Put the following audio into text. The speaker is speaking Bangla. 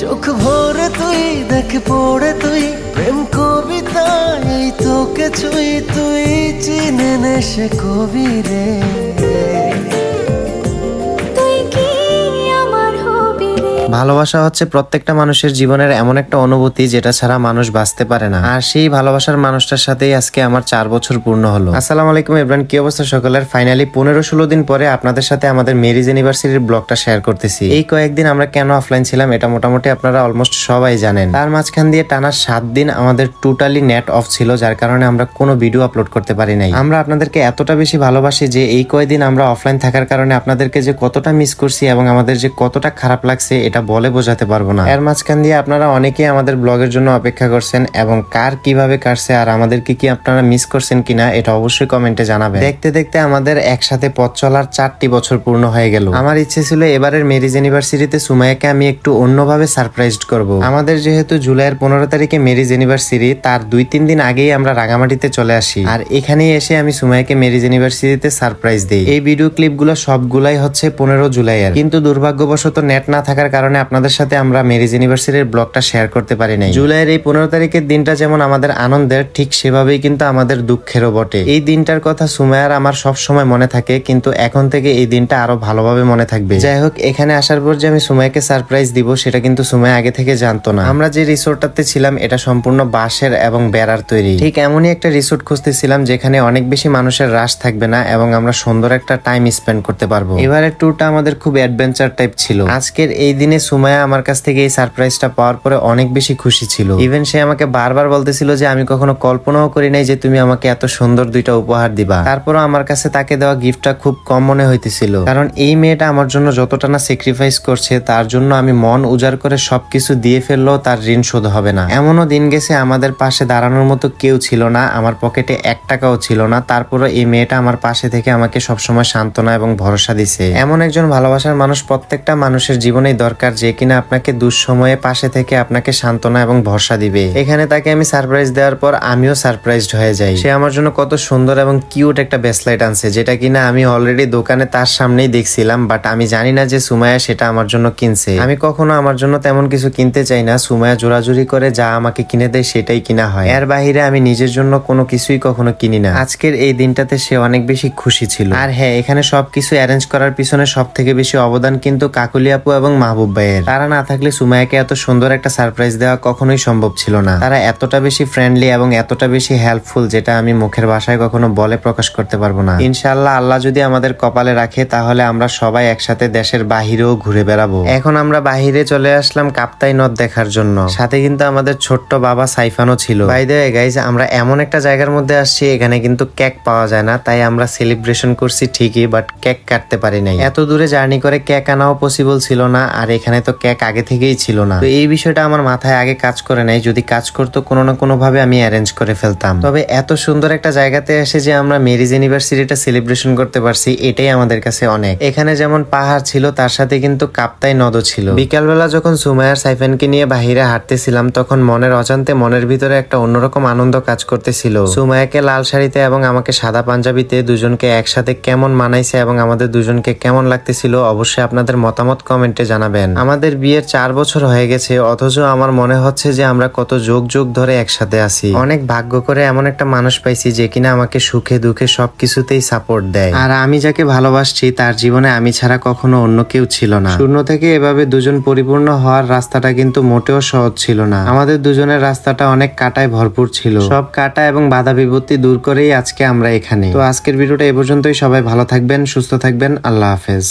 চোখ ভরে তুই দেখ পড়ে তুই প্রেম কবিতা এই তোকে ছুঁই তুই চিনে নে সে কবি রে। ভালোবাসা হচ্ছে প্রত্যেকটা মানুষের জীবনের এমন একটা অনুভূতি যেটা ছাড়া মানুষ বাঁচতে পারে না। আর সেই ভালোবাসার মানুষটার সাথেই আজকে আমার 4 বছর পূর্ণ হলো। আসসালামু আলাইকুম এভরিওয়ান, কি অবস্থা সকলের? ফাইনালি 15-16 দিন পরে আপনাদের সাথে আমাদের মেরিজ ইউনিভার্সিটির ব্লগটা শেয়ার করতেছি। এই কয়েকদিন আমরা কেন অফলাইন ছিলাম এটা মোটামুটি আপনারা অলমোস্ট সবাই জানেন। তার মাঝখান দিয়ে টানা 7 দিন আমাদের টোটালি নেট অফ ছিল, যার কারণে আমরা কোনো ভিডিও আপলোড করতে পারি নাই। আমরা আপনাদেরকে এতটা বেশি ভালোবাসি যে এই কয়েকদিন আমরা অফলাইন থাকার কারণে আপনাদেরকে যে কতটা মিস করছি এবং আমাদের যে কতটা খারাপ লাগছে এটা বলে বোঝাতে পারবো না। এর মাঝখান দিয়ে আপনারা অনেকেই আমাদের ব্লগের জন্য অপেক্ষা করছেন এবং কার কিভাবে কাটছে আর আমাদেরকে কি আপনারা মিস করছেন কিনা এটা অবশ্যই কমেন্টে জানাবেন। দেখতে দেখতে আমাদের একসাথে পথ চলার 4টি বছর পূর্ণ হয়ে গেল। আমার ইচ্ছে ছিল এবারের মেরিজ ইউনিভার্সিটিতে সুমাইয়াকে আমি একটু অন্যভাবে সারপ্রাইজড করব। আমাদের যেহেতু জুলাইয়ের 15 তারিখে মেরিজ ইউনিভার্সিটি, তার 2-3 দিন আগেই আমরা রাঙামাটিতে চলে আসি আর এখানেই এসে আমি সুমাইয়াকে মেরিজ ইউনিভার্সিটিতে সারপ্রাইজ দিই। এই ভিডিও ক্লিপগুলো সবগুলাই হচ্ছে 15 জুলাইয়ের, কিন্তু দুর্ভাগ্যবশত নেট না থাকার কারণে আপনাদের সাথে আমরা মেরিজ ইউনিভার্সিটির ব্লগটা শেয়ার করতে পারি নাই। জুলাইয়ের এই 15 তারিখের দিনটা যেমন আমাদের আনন্দের, ঠিক সেভাবেই কিন্তু আমাদের দুঃখেরও বটে। এই দিনটার কথা সুমাইয়ার আমার সব সময় মনে থাকে, কিন্তু এখন থেকে এই দিনটা আরো ভালোভাবে মনে থাকবে। যাই হোক, এখানে আসার পর যে আমি সুমাইয়াকে সারপ্রাইজ দিব সেটা কিন্তু সুমাইয়া আগে থেকে জানতো না। আমরা যে রিসোর্টটাতে ছিলাম এটা সম্পূর্ণ বাঁশের এবং বেড়ার তৈরি। ঠিক এমনই একটা রিসোর্ট খুঁজতেছিলাম যেখানে অনেক বেশি মানুষের রাশ থাকবে না এবং আমরা সুন্দর একটা টাইম স্পেন্ড করতে পারবো। এবারের ট্যুরটা আমাদের খুব অ্যাডভেঞ্চার টাইপ ছিল। আজকের এই দিনে সুমাইয়া আমার কাছ থেকে এই সারপ্রাইজটা পাওয়ার পরে অনেক বেশি খুশি ছিল। ইভেন সে আমাকে বারবার বলতেছিল যে আমি কখনো কল্পনাও করি নাই যে তুমি আমাকে এত সুন্দর 2টা উপহার দিবা। তারপরও আমার কাছে তাকে দেওয়া গিফটটা খুব কম মনে হইতেছিল, কারণ এই মেয়েটা আমার জন্য যতটা না স্যাক্রিফাইস করছে তার জন্য আমি মন উজাড় করে সবকিছু দিয়ে ফেললেও তার ঋণ শোধ হবে না। এমনও দিন গেছে আমাদের পাশে দাঁড়ানোর মতো কেউ ছিল না, আমার পকেটে 1 টাকাও ছিল না, তারপরও এই মেয়েটা আমার পাশে থেকে আমাকে সবসময় সান্ত্বনা এবং ভরসা দিছে। এমন একজন ভালোবাসার মানুষ প্রত্যেকটা মানুষের জীবনেই দরকার, যে কিনা আপনাকে দুঃসময়ে পাশে থেকে আপনাকে সান্ত্বনা এবং ভরসা দিবে। এখানে তাকে আমি সারপ্রাইজ দেওয়ার পর আমিও সারপ্রাইজড হয়ে যাই। সে আমার জন্য কত সুন্দর এবং কিউট একটা ব্রেসলেট আনছে, যেটা কিনা আমি অলরেডি দোকানে তার সামনেই দেখছিলাম, বাট আমি জানি না যে সুমাইয়া সেটা আমার জন্য কিনছে। আমি কখনো আমার জন্য তেমন কিছু কিনতে চাই না, সুমাইয়া জোরাজুরি করে যা আমাকে কিনে দেয় সেটাই কিনা হয়। এর বাহিরে আমি নিজের জন্য কোনো কিছুই কখনো কিনি না। আজকের এই দিনটাতে সে অনেক বেশি খুশি ছিল। আর হ্যাঁ, এখানে সবকিছু অ্যারেঞ্জ করার পিছনে সব থেকে বেশি অবদান কিন্তু কাকুলি আপু এবং মাহবুব ভাইয়ের। তারা না থাকলে সুমাইয়াকে এত সুন্দর একটা সারপ্রাইজ দেওয়া কখনোই সম্ভব ছিল না। তারা এতটা বেশি ফ্রেন্ডলি এবং এতটা বেশি হেল্পফুল যেটা আমি মুখের ভাষায় কখনো বলে প্রকাশ করতে পারবো না। ইনশাআল্লাহ আল্লাহ যদি আমাদের কপালে রাখে তাহলে আমরা সবাই একসাথে দেশের বাহিরেও ঘুরে বেড়াবো। এখন আমরা বাহিরে চলে আসলাম কাপ্তাই নদ দেখার জন্য, সাথে কিন্তু আমাদের ছোট্ট বাবা সাইফানও ছিল। বাই দ্য ওয়ে গাইস, আমরা এমন একটা জায়গার মধ্যে আসছি এখানে কিন্তু কেক পাওয়া যায় না, তাই আমরা সেলিব্রেশন করছি ঠিকই, বাট কেক কাটতে পারি নাই। এত দূরে জার্নি করে কেক আনাও পসিবল ছিল না, আর এখানে তো কেক আগে থেকেই ছিল না। তো এই বিষয়টা আমার মাথায় আগে কাজ করে নাই, যদি কাজ করতো কোনো না কোনো ভাবে আমি অ্যারেঞ্জ করে ফেলতাম। তবে এত সুন্দর একটা জায়গাতে এসে যে আমরা মেরিজ ইউনিভার্সিটিটা সেলিব্রেশন করতে পারছি এটাই আমাদের কাছে অনেক। এখানে যেমন পাহাড় ছিল তার সাথে কিন্তু কাপ্তাই নদও ছিল। বিকালবেলা যখন সুমাইয়ার সাইফানকে নিয়ে বাহিরে হাঁটতেছিলাম তখন মনের অজান্তে মনের ভিতরে একটা অন্যরকম আনন্দ কাজ করতেছিল। সুমাইয়াকে লাল শাড়িতে এবং আমাকে সাদা পাঞ্জাবিতে দুজনকে একসাথে কেমন মানাইছে এবং আমাদের দুজনকে কেমন লাগতেছিল অবশ্যই আপনাদের মতামত কমেন্টে জানাবেন। আমাদের বিয়ের 4 বছর হয়ে গেছে, অথচ আমার মনে হচ্ছে যে আমরা কত যুগ যুগ ধরে একসাথে আছি। অনেক ভাগ্য করে এমন একটা মানুষ পাইছি যে কিনা আমাকে সুখে দুঃখে সবকিছুতেই সাপোর্ট দেয়। আর আমি যাকে ভালোবাসছি তার জীবনে আমি ছাড়া কখনো অন্য কেউ ছিল না। শূন্য থেকে এভাবে দুজন পরিপূর্ণ হওয়ার রাস্তাটা কিন্তু মোটেও সহজ ছিল না। আমাদের দুজনের রাস্তাটা অনেক কাঁটায় ভরপুর ছিল। সব কাঁটা এবং বাধা বিপত্তি দূর করেই আজকে আমরা এখানে। তো আজকের ভিডিওটা এ পর্যন্তই। সবাই ভালো থাকবেন, সুস্থ থাকবেন, আল্লাহ হাফেজ।